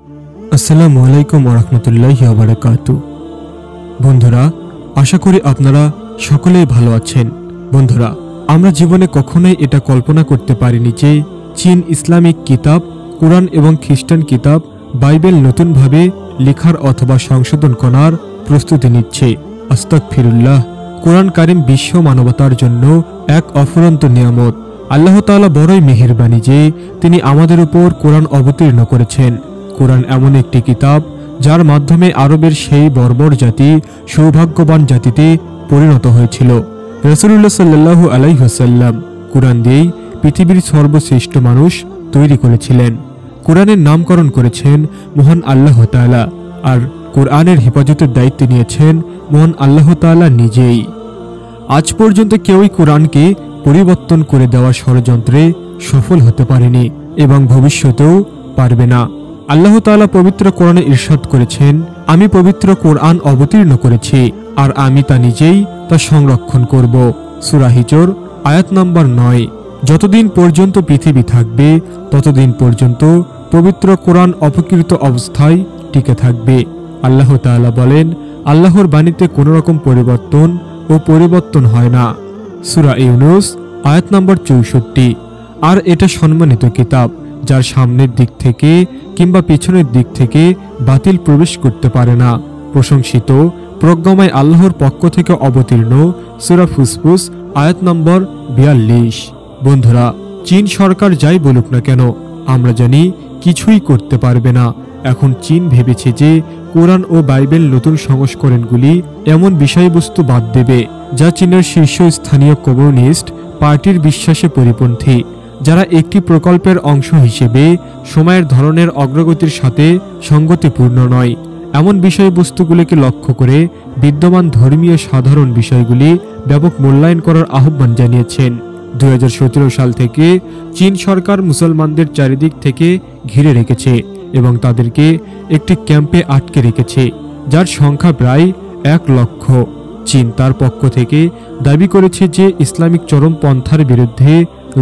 আসসালামু আলাইকুম ওয়া রাহমাতুল্লাহি ওয়া বারাকাতুহু। বন্ধুরা, আশা করি আপনারা সকলেই ভালো আছেন। বন্ধুরা, আমরা জীবনে কখনোই এটা কল্পনা করতে পারিনি যে চীন ইসলামিক কিতাব কুরআন এবং খ্রিস্টান কিতাব বাইবেল নতুনভাবে লেখার অথবা সংশোধন করার প্রস্তুতি নিচ্ছে। আস্তাগফিরুল্লাহ। কুরআন কারীম বিশ্ব মানবতার জন্য এক অফুরন্ত নিয়ামত। আল্লাহ তাআলা বড়ই মেহেরবানি যে তিনি আমাদের উপর কুরআন অবতীর্ণ করেছেন। কুরআন এমন একটি কিতাব যার মাধ্যমে আরবের সেই বর্বর জাতি সৌভাগ্যবান জাতিতে পরিণত হয়েছিল। রাসূলুল্লাহ সাল্লাল্লাহু আলাইহি ওয়াসাল্লাম কুরআন দিয়েই পৃথিবীর সর্বশ্রেষ্ঠ মানুষ তৈরি করেছিলেন। কুরআনের নামকরণ করেছেন মহান আল্লাহ তাআলা, আর কুরআনের হেফাজতের দায়িত্ব নিয়েছেন মহান আল্লাহ তাআলা নিজেই। আজ পর্যন্ত কেউই কুরআনকে পরিবর্তন করে দেওয়ার ষড়যন্ত্রে সফল হতে পারেনি এবং ভবিষ্যতেও পারবে না। আল্লাহ তাআলা পবিত্র কোরআনে ইরশাদ করেছেন, আমি পবিত্র কোরআন অবতীর্ণ করেছি আর আমি তা নিজেই তা সংরক্ষণ করব। সূরা হিজর আয়াত নম্বর 9। যতদিন পর্যন্ত পৃথিবী থাকবে ততদিন পর্যন্ত পবিত্র কোরআন অপকৃত অবস্থায় টিকে থাকবে। আল্লাহ তাআলা বলেন, আল্লাহর বাণীতে কোনো রকম পরিবর্তন হয় না। সূরা ইউনূস আয়াত নম্বর 64। আর এটা সম্মানিত কিতাব যার সামনের দিক থেকে কিংবা পিছনের দিক থেকে বাতিল প্রবেশ করতে পারে না। প্রশংসিত প্রজ্ঞাময় আল্লাহর পক্ষ থেকে অবতীর্ণ সূরা ফুসফুস আয়াত নম্বর 42। বন্ধুরা, চীন সরকার যাই বলুক না কেন, আমরা জানি কিছুই করতে পারবে না। এখন চীন ভেবেছে যে কোরআন ও বাইবেল নতুন সংস্করণগুলি এমন বিষয়বস্তু বাদ দেবে যা চীনের শীর্ষস্থানীয় কমিউনিস্ট পার্টির বিশ্বাসে পরিপন্থী, যারা একটি প্রকল্পের অংশ হিসেবে সময়ের ধরনের অগ্রগতির সাথে সঙ্গতিপূর্ণ নয়। এমন বিষয়বস্তুগুলিকে লক্ষ্য করে বিদ্যমান ধর্মীয় সাধারণ বিষয়গুলি ব্যাপক মূল্যায়ন করার আহ্বান জানিয়েছেন। 2017 সাল থেকে চীন সরকার মুসলমানদের চারিদিক থেকে ঘিরে রেখেছে এবং তাদেরকে একটি ক্যাম্পে আটকে রেখেছে, যার সংখ্যা প্রায় 1 লক্ষ। চীন তার পক্ষ থেকে দাবি করেছে যে ইসলামিক চরমপন্থার বিরুদ্ধে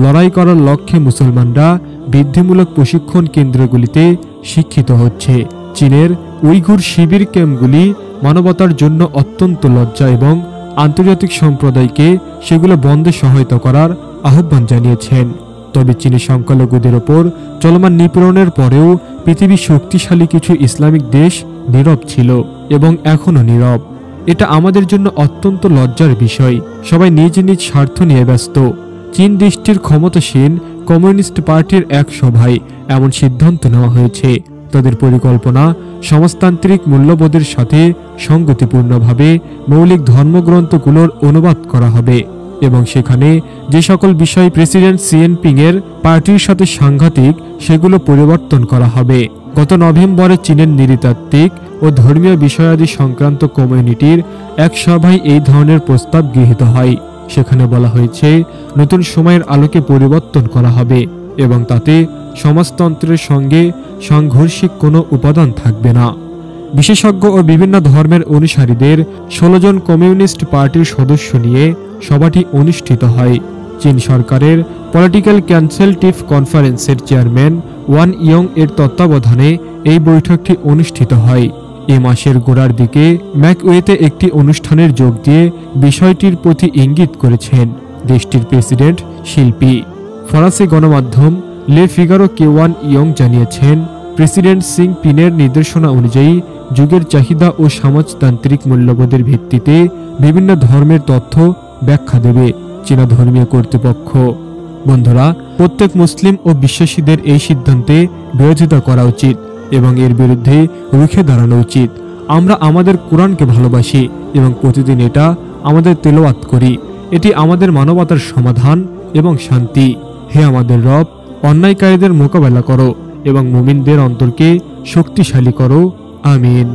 লড়াই করার লক্ষ্যে মুসলমানরা বৃদ্ধিমূলক প্রশিক্ষণ কেন্দ্রগুলিতে শিক্ষিত হচ্ছে। চীনের উইঘুর শিবির ক্যাম্পগুলি মানবতার জন্য অত্যন্ত লজ্জা এবং আন্তর্জাতিক সম্প্রদায়কে সেগুলো বন্ধে সহায়তা করার আহ্বান জানিয়েছেন। তবে চীনের সংখ্যালঘুদের ওপর চলমান নিপীড়নের পরেও পৃথিবীর শক্তিশালী কিছু ইসলামিক দেশ নীরব ছিল এবং এখনও নীরব। এটা আমাদের জন্য অত্যন্ত লজ্জার বিষয়। সবাই নিজ নিজ স্বার্থ নিয়ে ব্যস্ত। চীন দেশটির ক্ষমতাসীন কমিউনিস্ট পার্টির এক সভায় এমন সিদ্ধান্ত নেওয়া হয়েছে। তাদের পরিকল্পনা সমাজতান্ত্রিক মূল্যবোধের সাথে সঙ্গতিপূর্ণভাবে মৌলিক ধর্মগ্রন্থগুলোর অনুবাদ করা হবে এবং সেখানে যে সকল বিষয় প্রেসিডেন্ট সি জিনপিং এর পার্টির সাথে সাংঘাতিক সেগুলো পরিবর্তন করা হবে। গত নভেম্বরে চীনের নৃতাত্ত্বিক ও ধর্মীয় বিষয়াদি সংক্রান্ত কমিউনিটির এক সভায় এই ধরনের প্রস্তাব গৃহীত হয়। সেখানে বলা হয়েছে, নতুন সময়ের আলোকে পরিবর্তন করা হবে এবং তাতে সমাজতন্ত্রের সঙ্গে সাংঘর্ষিক কোনো উপাদান থাকবে না। বিশেষজ্ঞ ও বিভিন্ন ধর্মের অনুসারীদের 16 জন কমিউনিস্ট পার্টির সদস্য নিয়ে সভাটি অনুষ্ঠিত হয়। চীন সরকারের পলিটিক্যাল কনসালটেটিভ কনফারেন্সের চেয়ারম্যান ওয়ান ইয়ং এর তত্ত্বাবধানে এই বৈঠকটি অনুষ্ঠিত হয়। এ মাসের গোড়ার দিকে ম্যাকওয়েতে একটি অনুষ্ঠানের যোগ দিয়ে বিষয়টির প্রতি ইঙ্গিত করেছেন দেশটির প্রেসিডেন্ট শিল্পী। ফরাসি গণমাধ্যম লে ফিগারো কে ওয়ান ইয়ং জানিয়েছেন, প্রেসিডেন্ট সিং পিনের নির্দেশনা অনুযায়ী যুগের চাহিদা ও সমাজতান্ত্রিক মূল্যবোধের ভিত্তিতে বিভিন্ন ধর্মের তথ্য ব্যাখ্যা দেবে চীনা ধর্মীয় কর্তৃপক্ষ। বন্ধুরা, প্রত্যেক মুসলিম ও বিশ্বাসীদের এই সিদ্ধান্তে বিরোধিতা করা উচিত এবং এর বিরুদ্ধে রুখে দাঁড়ানো উচিত। আমরা আমাদের কোরআনকে ভালোবাসি এবং প্রতিদিন এটা আমাদের তেলাওয়াত করি। এটি আমাদের মানবতার সমাধান এবং শান্তি। হে আমাদের রব, অন্যায়কারীদের মোকাবেলা করো এবং মুমিনদের অন্তরকে শক্তিশালী করো। আমিন।